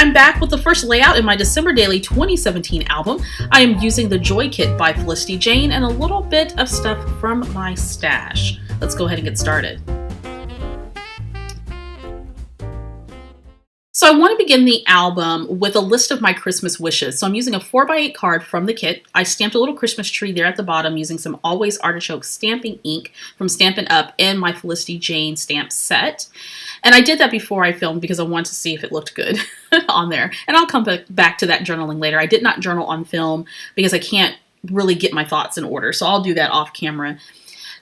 I'm back with the first layout in my December Daily 2017 album. I am using the Joy Kit by Felicity Jane and a little bit of stuff from my stash. Let's go ahead and get started. So I want to begin the album with a list of my Christmas wishes. So I'm using a 4x8 card from the kit. I stamped a little Christmas tree there at the bottom using some Always Artichoke stamping ink from Stampin' Up! And my Felicity Jane stamp set. And I did that before I filmed because I wanted to see if it looked good on there. And I'll come back to that journaling later. I did not journal on film because I can't really get my thoughts in order. So I'll do that off camera.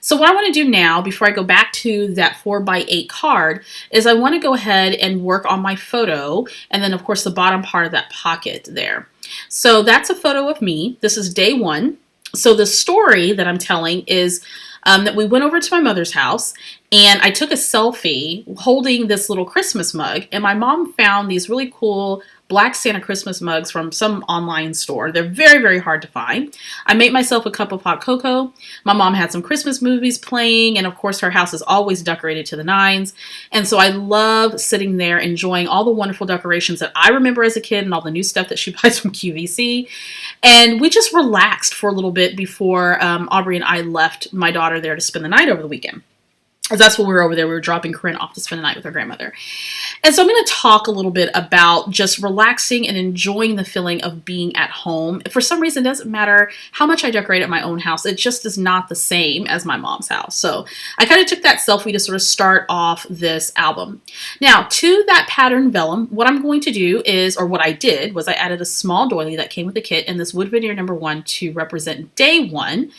So what I want to do now, before I go back to that 4x8 card, is I want to go ahead and work on my photo, and then of course the bottom part of that pocket there. So that's a photo of me. This is day one. So the story that I'm telling is that we went over to my mother's house, and I took a selfie holding this little Christmas mug, and my mom found these really cool Black Santa Christmas mugs from some online store. They're very, very hard to find. I made myself a cup of hot cocoa. My mom had some Christmas movies playing, and of course her house is always decorated to the nines. And so I love sitting there enjoying all the wonderful decorations that I remember as a kid and all the new stuff that she buys from QVC. And we just relaxed for a little bit before Aubrey and I left my daughter there to spend the night over the weekend. As that's when we were over there, we were dropping Corinne off to spend the night with her grandmother. And so I'm going to talk a little bit about just relaxing and enjoying the feeling of being at home. For some reason, it doesn't matter how much I decorate at my own house. It just is not the same as my mom's house. So I kind of took that selfie to sort of start off this album. Now, to that pattern vellum, what I'm going to do is, or what I did, was I added a small doily that came with the kit and this wood veneer number 1 to represent day one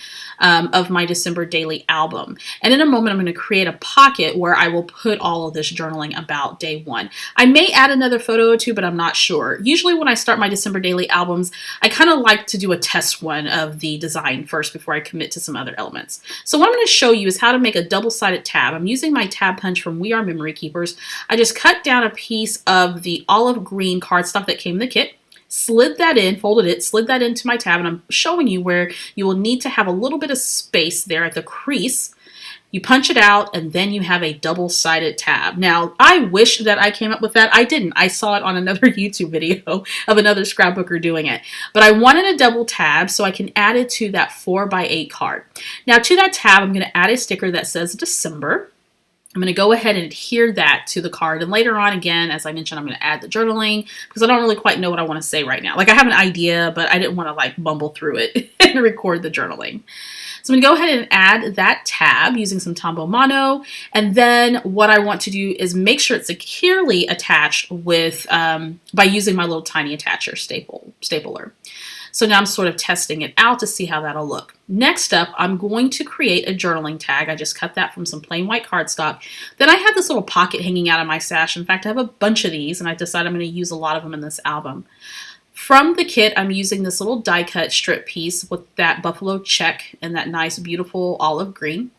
of my December Daily album. And in a moment, I'm going to create a pocket where I will put all of this journaling about day one. I may add another photo or two, but I'm not sure. Usually when I start my December Daily albums, I kind of like to do a test one of the design first before I commit to some other elements. So what I'm going to show you is how to make a double-sided tab. I'm using my tab punch from We Are Memory Keepers. I just cut down a piece of the olive green cardstock that came in the kit, slid that in, folded it, slid that into my tab, and I'm showing you where you will need to have a little bit of space there at the crease. You punch it out, and then you have a double-sided tab. Now, I wish that I came up with that. I didn't. I saw it on another YouTube video of another scrapbooker doing it. But I wanted a double tab so I can add it to that 4x8 card. Now, to that tab, I'm going to add a sticker that says December. I'm going to go ahead and adhere that to the card. And later on, again, as I mentioned, I'm going to add the journaling because I don't really quite know what I want to say right now. Like, I have an idea, but I didn't want to like bumble through it and record the journaling. So I'm going to go ahead and add that tab using some Tombow Mono. And then what I want to do is make sure it's securely attached with by using my little tiny attacher stapler. So now I'm sort of testing it out to see how that'll look. Next up, I'm going to create a journaling tag. I just cut that from some plain white cardstock. Then I have this little pocket hanging out of my stash. In fact, I have a bunch of these, and I decided I'm going to use a lot of them in this album. From the kit, I'm using this little die cut strip piece with that buffalo check and that nice, beautiful olive green.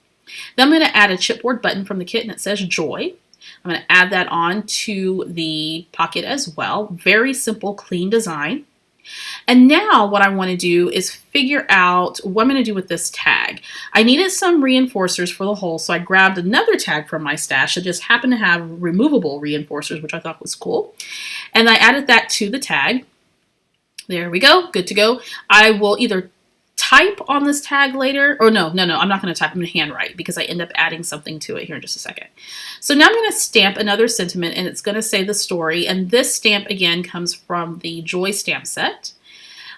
Then I'm going to add a chipboard button from the kit, and it says Joy. I'm going to add that on to the pocket as well. Very simple, clean design. And now what I want to do is figure out what I'm going to do with this tag. I needed some reinforcers for the hole, so I grabbed another tag from my stash that just happened to have removable reinforcers, which I thought was cool. And I added that to the tag. There we go. Good to go. I will either type on this tag later, or no, I'm not going to type. I'm going to handwrite because I end up adding something to it here in just a second. So now I'm going to stamp another sentiment, and it's going to say the story. And this stamp again comes from the Joy stamp set.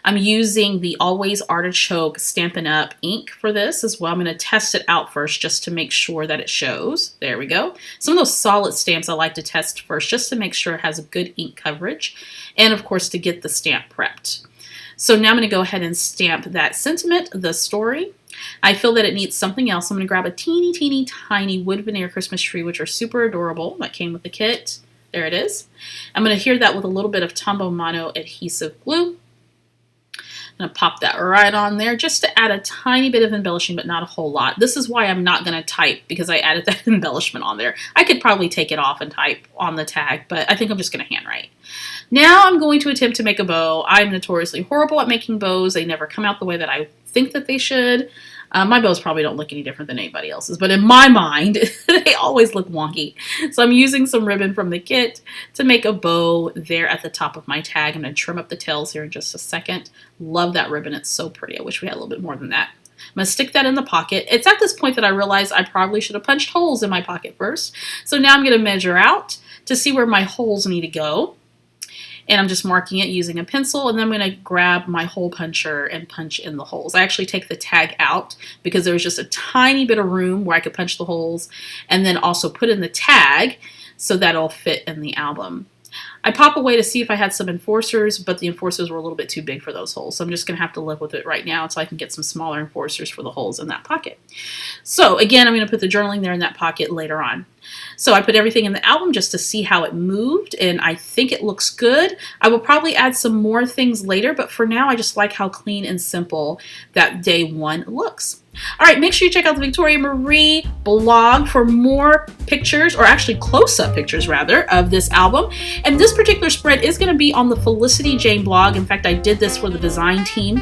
I'm using the Always Artichoke Stampin' Up! Ink for this as well. I'm going to test it out first just to make sure that it shows. There we go. Some of those solid stamps I like to test first just to make sure it has a good ink coverage, and of course to get the stamp prepped. So now I'm going to go ahead and stamp that sentiment, the story. I feel that it needs something else. I'm going to grab a teeny, teeny, tiny wood veneer Christmas tree, which are super adorable. That came with the kit. There it is. I'm going to adhere that with a little bit of Tombow Mono adhesive glue. I'm going to pop that right on there just to add a tiny bit of embellishing, but not a whole lot. This is why I'm not going to type, because I added that embellishment on there. I could probably take it off and type on the tag, but I think I'm just going to handwrite. Now I'm going to attempt to make a bow. I'm notoriously horrible at making bows. They never come out the way that I think that they should. My bows probably don't look any different than anybody else's, but in my mind, they always look wonky. So I'm using some ribbon from the kit to make a bow there at the top of my tag. I'm going to trim up the tails here in just a second. Love that ribbon. It's so pretty. I wish we had a little bit more than that. I'm going to stick that in the pocket. It's at this point that I realized I probably should have punched holes in my pocket first. So now I'm going to measure out to see where my holes need to go. And I'm just marking it using a pencil, and then I'm going to grab my hole puncher and punch in the holes. I actually take the tag out because there was just a tiny bit of room where I could punch the holes, and then also put in the tag so that it'll fit in the album. I pop away to see if I had some enforcers, but the enforcers were a little bit too big for those holes. So I'm just going to have to live with it right now until I can get some smaller enforcers for the holes in that pocket. So again, I'm going to put the journaling there in that pocket later on. So I put everything in the album just to see how it moved, and I think it looks good. I will probably add some more things later, but for now I just like how clean and simple that day one looks. All right, make sure you check out the Victoria Marie blog for more pictures, or actually close-up pictures rather, of this album. And this particular spread is going to be on the Felicity Jane blog. In fact, I did this for the design team.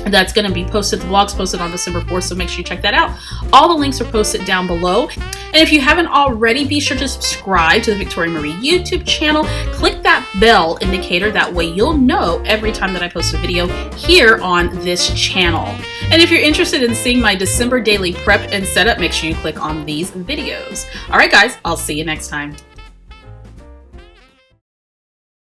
That's going to be posted, the blog's posted on December 4th, so make sure you check that out. All the links are posted down below. And if you haven't already, be sure to subscribe to the Victoria Marie YouTube channel. Click that bell indicator, that way you'll know every time that I post a video here on this channel. And if you're interested in seeing my December daily prep and setup, make sure you click on these videos. All right, guys, I'll see you next time.